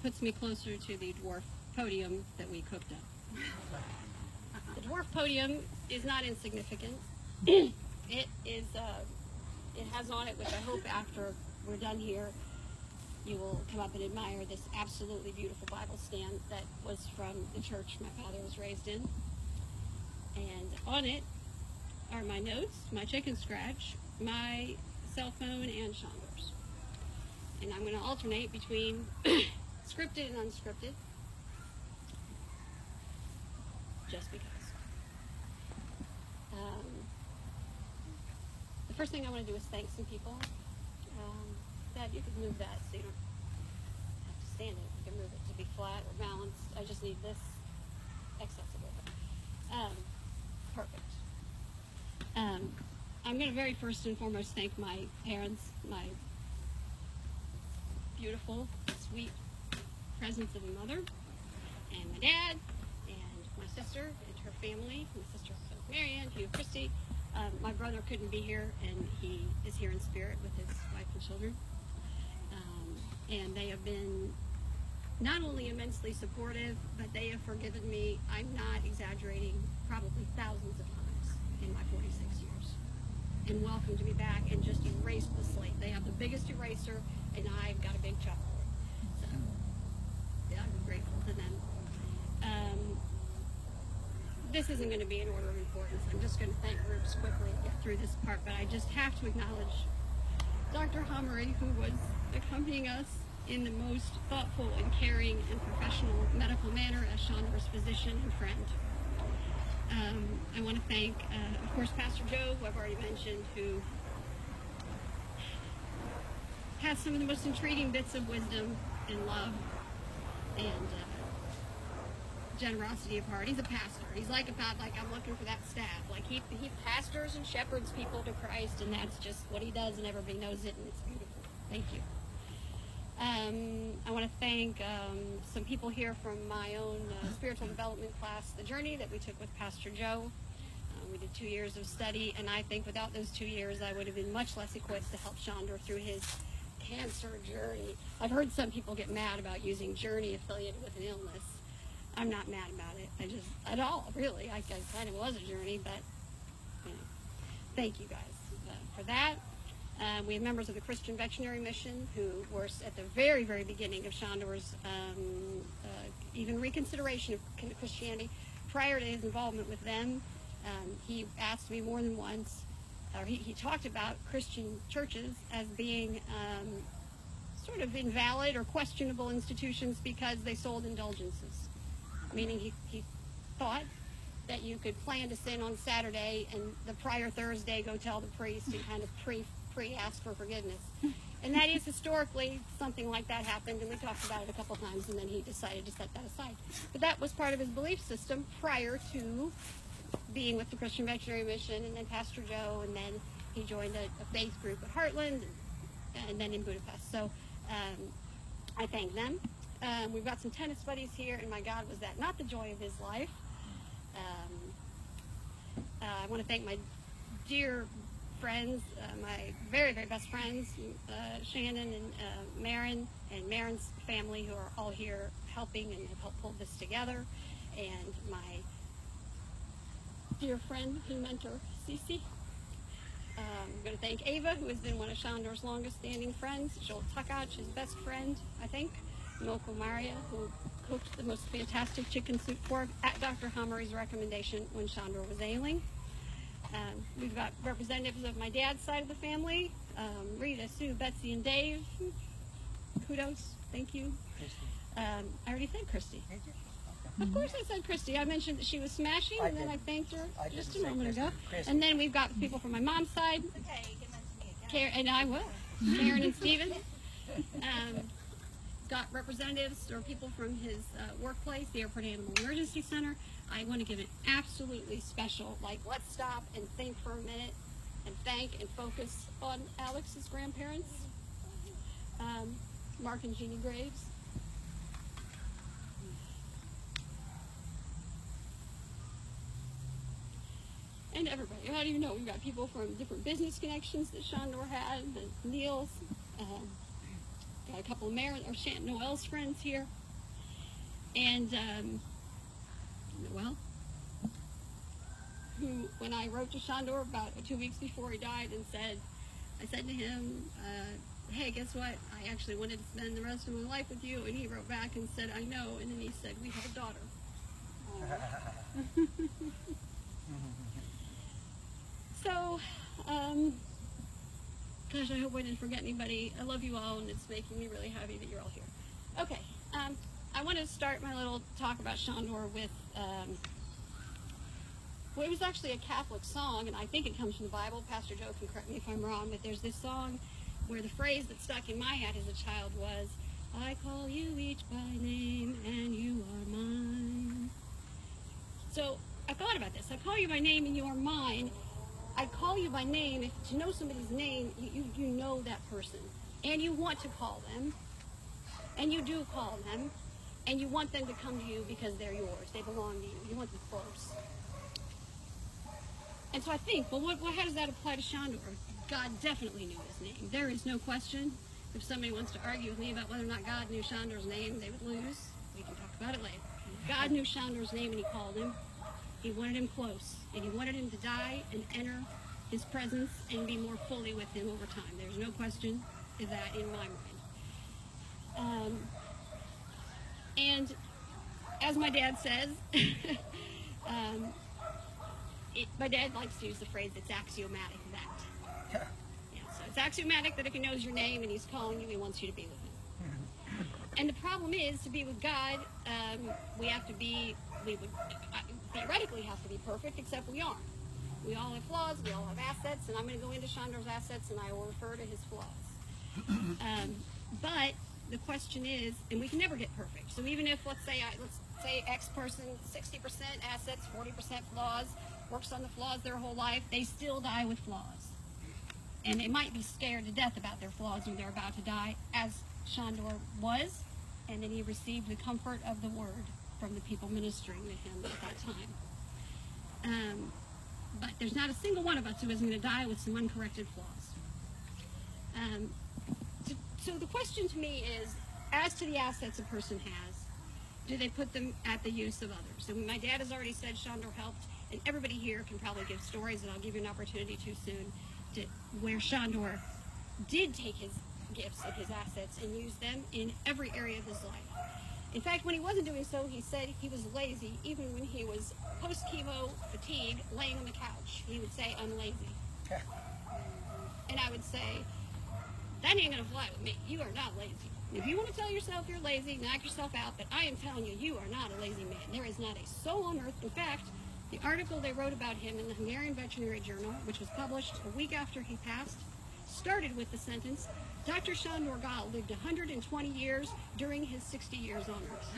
puts me closer to the dwarf podium that we cooked up. The dwarf podium is not insignificant. It has on it, which I hope after we're done here, you will come up and admire this absolutely beautiful Bible stand that was from the church my father was raised in. And on it are my notes, my chicken scratch, my cell phone, and Sandor's. And I'm going to alternate between scripted and unscripted, just because. The first thing I want to do is thank some people. Dad, you could move that so you don't have to stand it. You can move it to be flat or balanced. I just need this accessible. Perfect. I'm going to very first and foremost thank my parents, my beautiful, sweet presence of a mother, and my dad, and my sister, and her family, my sister Marianne, Hugh, Christy. My brother couldn't be here, and he is here in spirit with his wife and children. And they have been not only immensely supportive, but they have forgiven me, I'm not exaggerating, probably thousands of times in my 46 years, and welcomed me back and just erased the slate. They have the biggest eraser, and I've got a big chalkboard. So, yeah, I'm grateful to them. This isn't going to be in order of importance. I'm just going to thank groups quickly and get through this part, but I just have to acknowledge Dr. Homery, who was accompanying us in the most thoughtful and caring and professional medical manner as Sandor's physician and friend. I want to thank, of course, Pastor Joe, who I've already mentioned, who has some of the most intriguing bits of wisdom and love and generosity of heart. He's a pastor. He's like about like I'm looking for that staff. Like he pastors and shepherds people to Christ, and that's just what he does, and everybody knows it, and it's beautiful. Thank you. I want to thank some people here from my own spiritual development class, The Journey, that we took with Pastor Joe. We did 2 years of study, and I think without those 2 years, I would have been much less equipped to help Sandor through his cancer journey. I've heard some people get mad about using journey affiliated with an illness. I'm not mad about it. I just, at all, really. I kind of was a journey, but, you know, thank you guys for that. We have members of the Christian Veterinary Mission who were at the very, very beginning of Sandor's even reconsideration of Christianity. Prior to his involvement with them, he asked me more than once, or he talked about Christian churches as being sort of invalid or questionable institutions because they sold indulgences. Meaning he thought that you could plan to sin on Saturday and the prior Thursday go tell the priest and kind of pre-ask for forgiveness. And that is historically something like that happened, and we talked about it a couple times, and then he decided to set that aside. But that was part of his belief system prior to being with the Christian Veterinary Mission, and then Pastor Joe, and then he joined a faith group at Heartland, and then in Budapest. So I thank them. We've got some tennis buddies here, and my God, was that not the joy of his life. I want to thank my dear friends, my very, very best friends, Shannon and Marin's family, who are all here helping and have helped pull this together, and my dear friend and mentor, Cece. I'm going to thank Ava, who has been one of Sandor's longest standing friends, Joel Tuckach, his best friend, I think, Milko Maria, who cooked the most fantastic chicken soup for him at Dr. Homery's recommendation when Sandor was ailing. We've got representatives of my dad's side of the family, Rita, Sue, Betsy, and Dave. Kudos. Thank you. I already said Christy. Of course I said Christy. I mentioned that she was smashing, and then I thanked her just a moment ago. And then we've got people from my mom's side. Okay, you can mention me again. And I will. Karen and Stephen. Got representatives or people from his workplace, the Airport Animal Emergency Center. I want to give an absolutely special, like, let's stop and think for a minute and thank and focus on Alex's grandparents, Mark and Jeannie Graves. And everybody. How do you know? We've got people from different business connections that Sandor had, the Niels, got a couple of Noel's friends here. And, Noel, who, when I wrote to Sandor about 2 weeks before he died I said to him, hey, guess what? I actually wanted to spend the rest of my life with you. And he wrote back and said, I know. And then he said, we have a daughter. So, gosh, I hope I didn't forget anybody. I love you all, and it's making me really happy that you're all here. Okay, I want to start my little talk about Sandor with, well, it was actually a Catholic song, and I think it comes from the Bible. Pastor Joe can correct me if I'm wrong, but there's this song where the phrase that stuck in my head as a child was, I call you each by name, and you are mine. So I thought about this. I call you by name, and you are mine. I call you by name. If to know somebody's name, you know that person, and you want to call them, and you do call them, and you want them to come to you because they're yours. They belong to you. You want them close. And so I think, well, how does that apply to Sandor? God definitely knew his name. There is no question. If somebody wants to argue with me about whether or not God knew Sandor's name, they would lose. We can talk about it later. God knew Sandor's name, and he called him. He wanted him close, and he wanted him to die and enter his presence and be more fully with him over time. There's no question of that in my mind. And as my dad says, my dad likes to use the phrase, it's axiomatic that. Yeah, so it's axiomatic that if he knows your name and he's calling you, he wants you to be with him. And the problem is, to be with God, we would theoretically have to be perfect, except we aren't. We all have flaws, we all have assets, and I'm going to go into Sandor's assets, and I will refer to his flaws. But the question is, and we can never get perfect. So even if, let's say X person, 60% assets, 40% flaws, works on the flaws their whole life, they still die with flaws. And they might be scared to death about their flaws when they're about to die, as Sandor was, and then he received the comfort of the word from the people ministering to him at that time. But there's not a single one of us who isn't going to die with some uncorrected flaws. So the question to me is, as to the assets a person has, do they put them at the use of others? And my dad has already said Sandor helped, and everybody here can probably give stories, and I'll give you an opportunity too soon, where Sandor did take his gifts and his assets and use them in every area of his life. In fact, when he wasn't doing so, he said he was lazy, even when he was post-chemo fatigue, laying on the couch. He would say, I'm lazy. And I would say, that ain't going to fly with me. You are not lazy. If you want to tell yourself you're lazy, knock yourself out, but I am telling you, you are not a lazy man. There is not a soul on earth. In fact, the article they wrote about him in the Hungarian Veterinary Journal, which was published a week after he passed, started with the sentence, Dr. Sandor Gal lived 120 years during his 60 years on earth.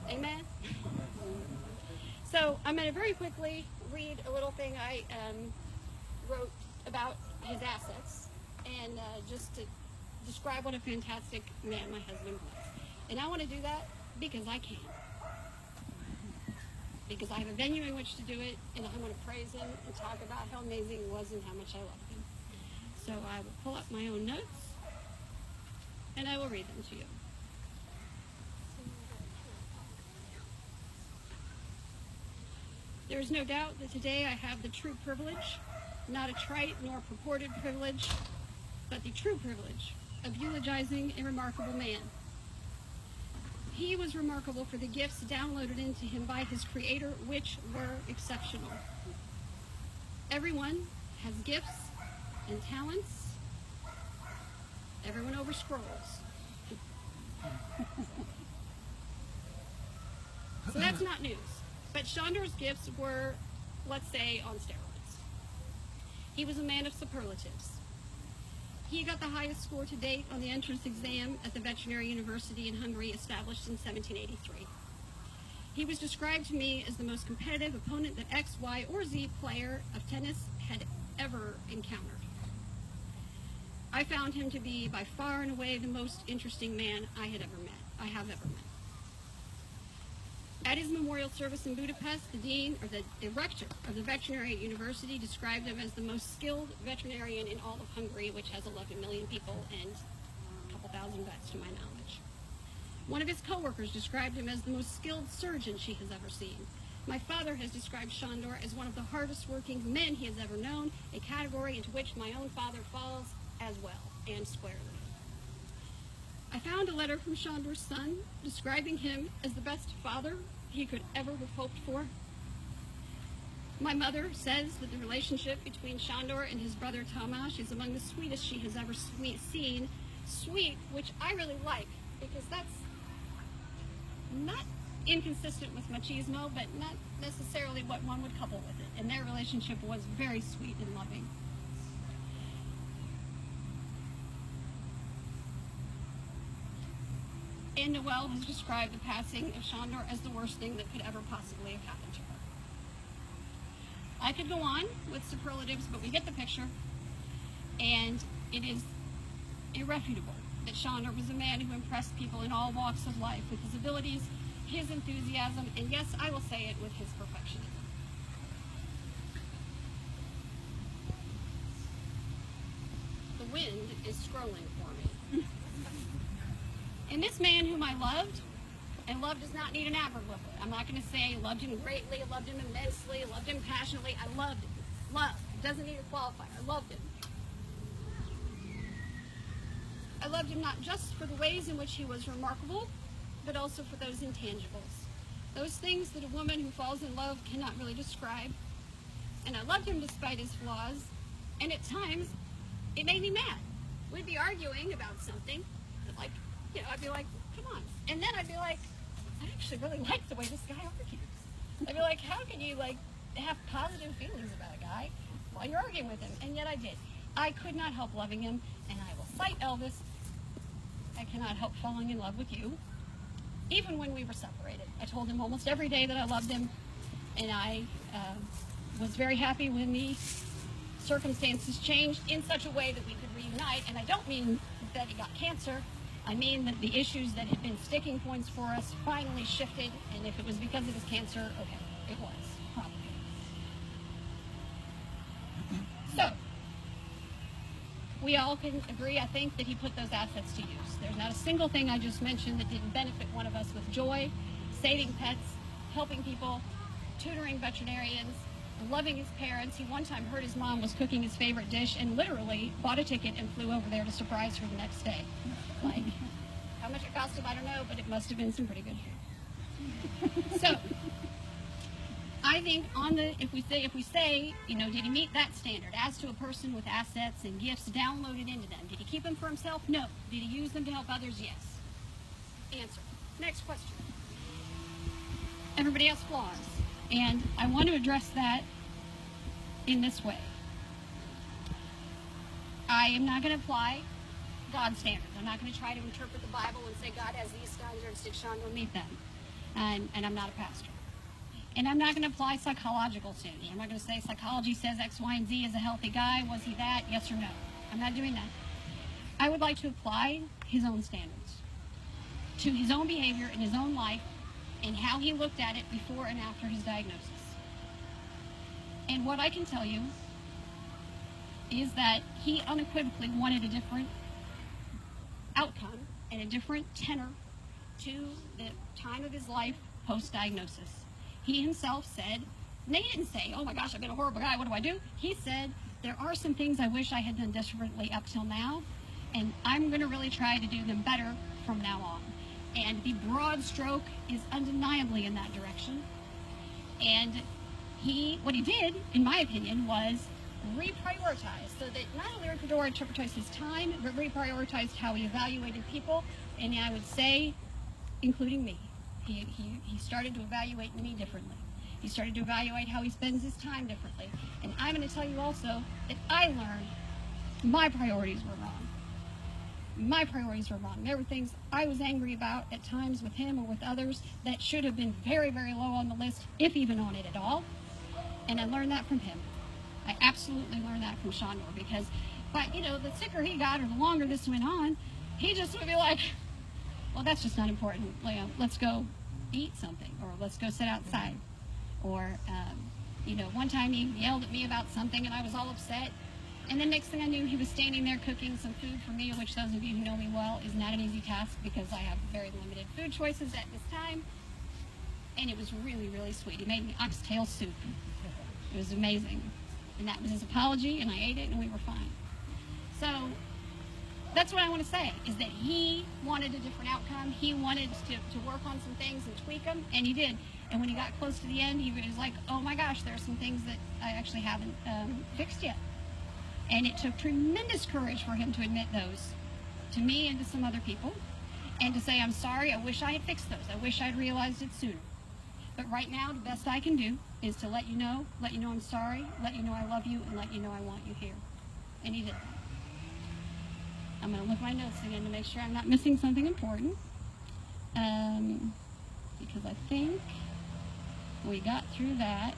Amen? So I'm going to very quickly read a little thing I wrote about his assets, and just to describe what a fantastic man my husband was. And I want to do that because I can. Because I have a venue in which to do it, and I want to praise him and talk about how amazing he was and how much I love him. So I will pull up my own notes, and I will read them to you. There is no doubt that today I have the true privilege, not a trite nor purported privilege, but the true privilege of eulogizing a remarkable man. He was remarkable for the gifts downloaded into him by his Creator, which were exceptional. Everyone has gifts and talents. Everyone overscrolls. So that's not news. But Sandor's gifts were, let's say, on steroids. He was a man of superlatives. He got the highest score to date on the entrance exam at the Veterinary University in Hungary, established in 1783. He was described to me as the most competitive opponent that X, Y, or Z player of tennis had ever encountered. I found him to be by far and away the most interesting man I have ever met. At his memorial service in Budapest, the rector of the Veterinary University described him as the most skilled veterinarian in all of Hungary, which has 11 million people and a couple 1,000 vets to my knowledge. One of his co-workers described him as the most skilled surgeon she has ever seen. My father has described Sandor as one of the hardest working men he has ever known, a category into which my own father falls as well, and squarely. I found a letter from Sandor's son describing him as the best father he could ever have hoped for. My mother says that the relationship between Sandor and his brother Tomasz is among the sweetest she has ever seen. Sweet, which I really like, because that's not inconsistent with machismo, but not necessarily what one would couple with it. And their relationship was very sweet and loving. And Noelle has described the passing of Sandor as the worst thing that could ever possibly have happened to her. I could go on with superlatives, but we get the picture. And it is irrefutable that Sandor was a man who impressed people in all walks of life with his abilities, his enthusiasm, and yes, I will say it, with his perfectionism. The wind is scrolling for me. And this man whom I loved, and love does not need an adverb with it. I'm not going to say loved him greatly, loved him immensely, loved him passionately. I loved him. Love. It doesn't need a qualifier. I loved him. I loved him not just for the ways in which he was remarkable, but also for those intangibles. Those things that a woman who falls in love cannot really describe. And I loved him despite his flaws, and at times, it made me mad. We'd be arguing about something, like, you know, I'd be like, come on. And then I'd be like, I actually really like the way this guy argues. I'd be like, how can you, like, have positive feelings about a guy while you're arguing with him? And yet I did. I could not help loving him, and I will cite Elvis. I cannot help falling in love with you. Even when we were separated, I told him almost every day that I loved him, and I was very happy when the circumstances changed in such a way that we could reunite. And I don't mean that he got cancer. I mean that the issues that had been sticking points for us finally shifted, and if it was because of his cancer, okay, it was, probably. So, we all can agree, I think, that he put those assets to use. There's not a single thing I just mentioned that didn't benefit one of us with joy, saving pets, helping people, tutoring veterinarians, loving his parents. He one time heard his mom was cooking his favorite dish and literally bought a ticket and flew over there to surprise her the next day. Like, how much it cost him, I don't know, but it must have been some pretty good food. So, I think on the, if we say, you know, did he meet that standard? As to a person with assets and gifts downloaded into them, did he keep them for himself? No. Did he use them to help others? Yes. Answer. Next question. Everybody has flaws, and I want to address that in this way. I am not going to apply God's standards. I'm not going to try to interpret the Bible and say God has these standards, did Sandor meet them? And I'm not a pastor. And I'm not going to apply psychological standards. I'm not going to say psychology says X, Y, and Z is a healthy guy. Was he that? Yes or no? I'm not doing that. I would like to apply his own standards to his own behavior in his own life and how he looked at it before and after his diagnosis. And what I can tell you is that he unequivocally wanted a different outcome and a different tenor to the time of his life post-diagnosis. He himself said, and he didn't say, oh my gosh, I've been a horrible guy, what do I do? He said, there are some things I wish I had done differently up till now, and I'm going to really try to do them better from now on. And the broad stroke is undeniably in that direction. And what he did, in my opinion, was reprioritize, so that not only reprioritized his time, but reprioritized how he evaluated people, and I would say, including me. He started to evaluate me differently. He started to evaluate how he spends his time differently. And I'm going to tell you also that I learned my priorities were wrong. My priorities were wrong. There were things I was angry about at times with him or with others that should have been very, very low on the list, if even on it at all. And I learned that from him. I absolutely learned that from Sandor, because, but, you know, the sicker he got or the longer this went on, he just would be like, well, that's just not important. Let's go eat something, or let's go sit outside. Or, you know, one time he yelled at me about something and I was all upset. And then next thing I knew, he was standing there cooking some food for me, which those of you who know me well is not an easy task because I have very limited food choices at this time. And it was really, really sweet. He made me oxtail soup. It was amazing. And that was his apology, and I ate it, and we were fine. So that's what I want to say, is that he wanted a different outcome. He wanted to work on some things and tweak them, and he did. And when he got close to the end, he was like, oh my gosh, there are some things that I actually haven't fixed yet. And it took tremendous courage for him to admit those to me and to some other people, and to say, I'm sorry, I wish I had fixed those. I wish I'd realized it sooner. But right now, the best I can do is to let you know I'm sorry, let you know I love you, and let you know I want you here. And he did that. I'm going to look at my notes again to make sure I'm not missing something important. Because I think we got through that.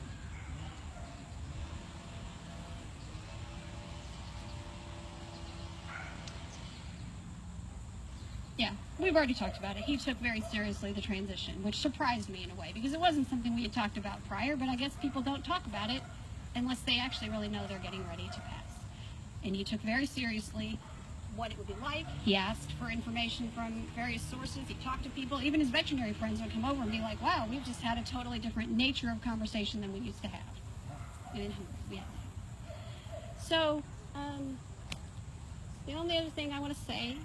Yeah, we've already talked about it. He took very seriously the transition, which surprised me in a way, because it wasn't something we had talked about prior, but I guess people don't talk about it unless they actually really know they're getting ready to pass. And he took very seriously what it would be like. He asked for information from various sources. He talked to people. Even his veterinary friends would come over and be like, wow, we've just had a totally different nature of conversation than we used to have. And we had that. So, the only other thing I want to say,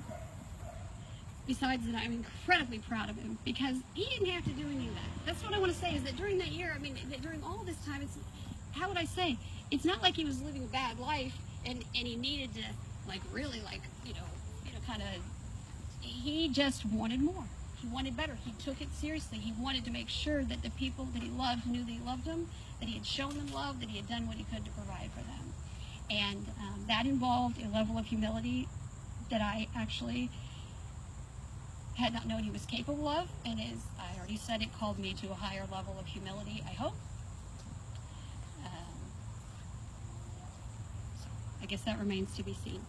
besides that, I'm incredibly proud of him, because he didn't have to do any of that. That's what I want to say, is that during that year, I mean, that during all this time, it's, how would I say, it's not like he was living a bad life and he needed to, like, really, like, kind of, he just wanted more. He wanted better. He took it seriously. He wanted to make sure that the people that he loved knew that he loved them, that he had shown them love, that he had done what he could to provide for them. And that involved a level of humility that I actually had not known he was capable of, and as I already said, it called me to a higher level of humility, I hope. So I guess that remains to be seen.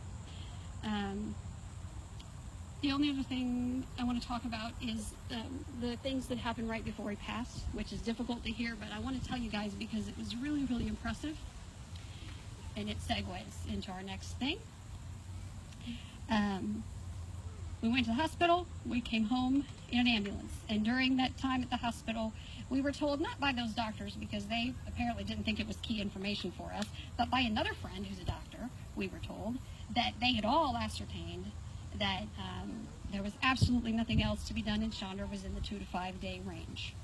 The only other thing I want to talk about is the things that happened right before he passed, which is difficult to hear, but I want to tell you guys because it was really, really impressive, and it segues into our next thing. We went to the hospital, we came home in an ambulance, and during that time at the hospital, we were told, not by those doctors, because they apparently didn't think it was key information for us, but by another friend who's a doctor, we were told that they had all ascertained that there was absolutely nothing else to be done, and Sandor was in the 2 to 5 day range.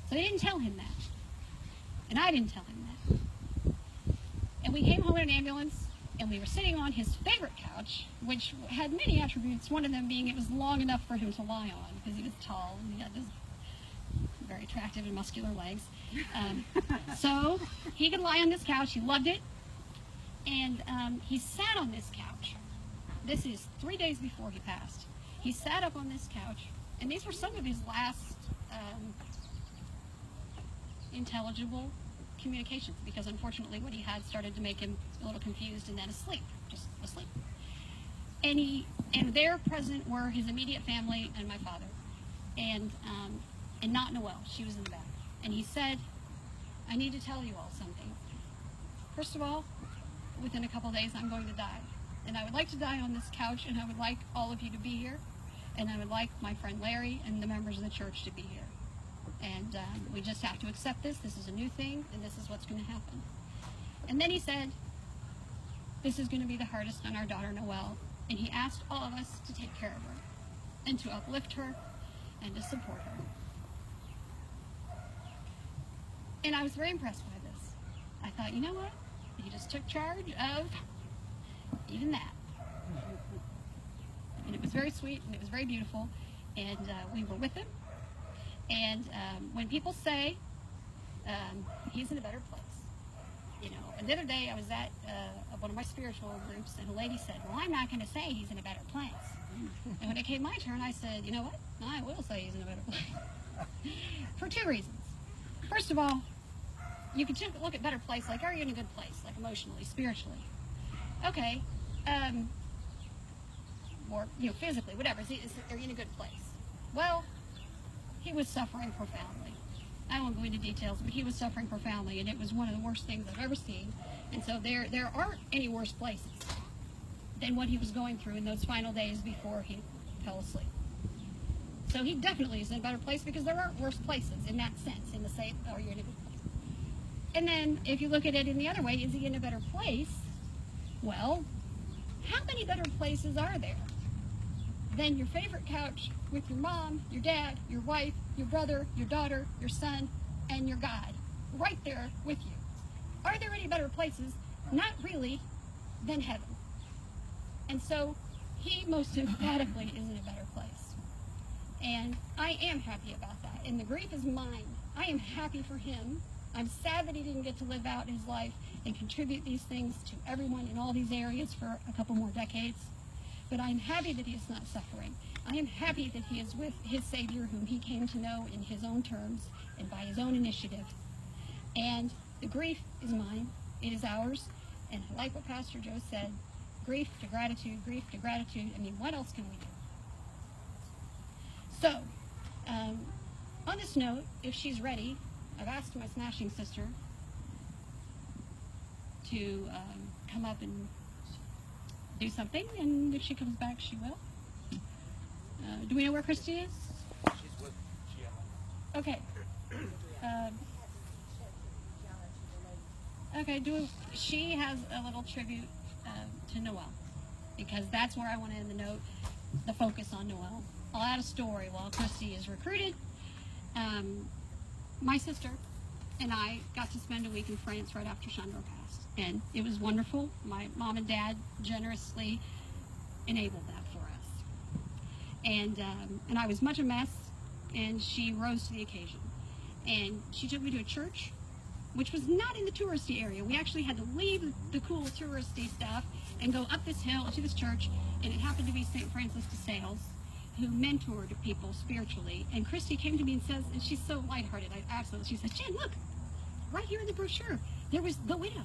So they didn't tell him that, and I didn't tell him that. And we came home in an ambulance, and we were sitting on his favorite couch, which had many attributes, one of them being it was long enough for him to lie on, because he was tall, and he had this very attractive and muscular legs. So he could lie on this couch. He loved it. And he sat on this couch. This is 3 days before he passed. He sat up on this couch, and these were some of his last intelligible communications, because unfortunately what he had started to make him a little confused and then asleep, just asleep. And there present were his immediate family and my father, and not Noelle. She was in the back. And he said, I need to tell you all something. First of all, within a couple of days I'm going to die, and I would like to die on this couch, and I would like all of you to be here, and I would like my friend Larry and the members of the church to be here. And we just have to accept this. This is a new thing, and this is what's going to happen. And then he said, this is going to be the hardest on our daughter Noelle, and he asked all of us to take care of her, and to uplift her, and to support her. And I was very impressed by this. I thought, you know what? He just took charge of even that. And it was very sweet, and it was very beautiful, and we were with him. And when people say he's in a better place, and the other day I was at one of my spiritual groups, and a lady said, well, I'm not going to say he's in a better place. And when it came my turn, I said, you know what? I will say he's in a better place. For two reasons. First of all, you can look at better place, like, are you in a good place, like emotionally, spiritually? Okay. Or, physically, whatever. Are you in a good place? Well, he was suffering profoundly. I won't go into details, but he was suffering profoundly, and it was one of the worst things I've ever seen. And so there aren't any worse places than what he was going through in those final days before he fell asleep. So he definitely is in a better place, because there aren't worse places in that sense, in the same, or you're in a good place. And then if you look at it in the other way, is he in a better place? Well, how many better places are there than your favorite couch with your mom, your dad, your wife, your brother, your daughter, your son, and your God right there with you? Are there any better places? Not really, than heaven. And so he most emphatically is in a better place. And I am happy about that. And the grief is mine. I am happy for him. I'm sad that he didn't get to live out his life and contribute these things to everyone in all these areas for a couple more decades. But I'm happy that he is not suffering. I am happy that he is with his Savior, whom he came to know in his own terms and by his own initiative. And the grief is mine. It is ours. And I like what Pastor Joe said. Grief to gratitude, grief to gratitude. I mean, what else can we do? So, on this note, if she's ready, I've asked my smashing sister to come up and do something, and if she comes back, she will. Do we know where Christy is? She's with Gianna. Okay. Okay, she has a little tribute to Noel, because that's where I want to end the note, the focus on Noel. I'll add a story. While Christy is recruited, my sister and I got to spend a week in France right after Sandor passed, and it was wonderful. My mom and dad generously enabled that for us, and I was much a mess, and she rose to the occasion, and she took me to a church which was not in the touristy area. We actually had to leave the cool touristy stuff and go up this hill to this church, and it happened to be St. Francis de Sales, who mentored people spiritually. And Christy came to me and says, and she's so lighthearted, she says, Jen, look, right here in the brochure, there was the widow.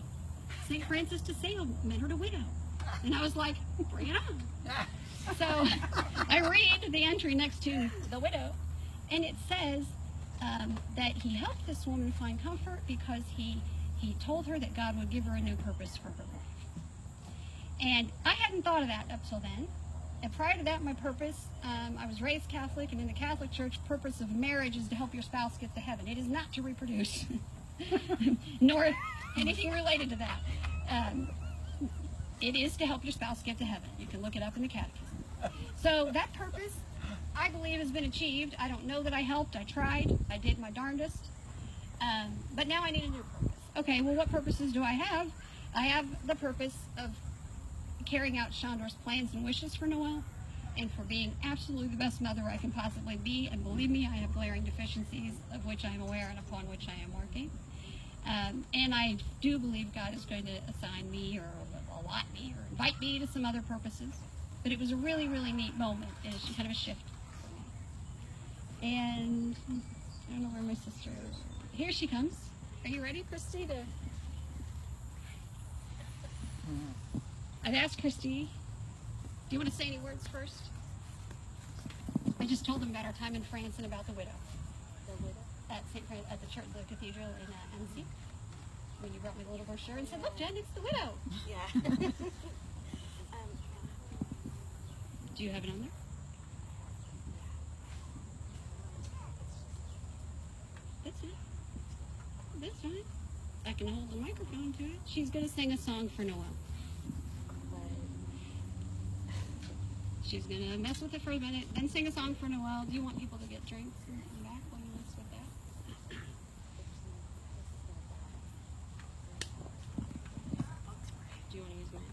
St. Francis de Sales mentored a widow. And I was like, bring it on. So I read the entry next to the widow, and it says that he helped this woman find comfort because he told her that God would give her a new purpose for her life. And I hadn't thought of that up till then. And prior to that, my purpose, I was raised Catholic, and in the Catholic Church, purpose of marriage is to help your spouse get to heaven. It is not to reproduce, nor anything related to that. It is to help your spouse get to heaven. You can look it up in the catechism. So that purpose, I believe, has been achieved. I don't know that I helped. I tried. I did my darndest. But now I need a new purpose. Okay, well, what purposes do I have? I have the purpose of carrying out Sandor's plans and wishes for Noel, and for being absolutely the best mother I can possibly be. And believe me, I have glaring deficiencies of which I am aware and upon which I am working. And I do believe God is going to assign me, or allot me, or invite me to some other purposes. But it was a really, really neat moment. It's kind of a shift for me. And I don't know where my sister is. Here she comes. Are you ready, Christy? I've asked Christy, do you want to say any words first? I just told them about our time in France and about the widow. The widow? At the church, the cathedral in Annecy. When you brought me the little brochure and said, look, Jen, it's the widow. Yeah. Do you have it on there? That's it. That's fine. I can hold the microphone to it. She's going to sing a song for Noel. She's going to mess with it for a minute, then sing a song for Noel. Do you want people to get drinks in the back while you mess with that? Do you want to use mine?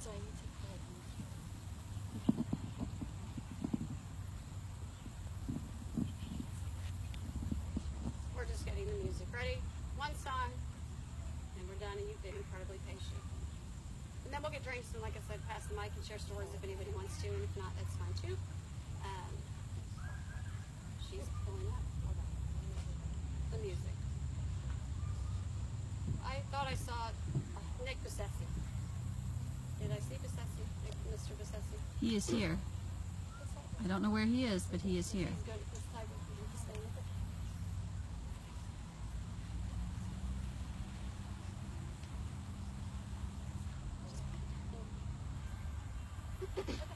So I need to put We're just getting the music ready. One song, and we're done, and you've been incredibly patient. And then we'll get drinks, and like I said, pass the mic and share stories if anybody wants to, and if not, that's fine too. She's pulling up. Hold on. The music. I thought I saw Nick Bissessi. Did I see Bissessi? Mr. Bissessi? He is here. I don't know where he is, but he is here. Please go to this table. You need to stay with it.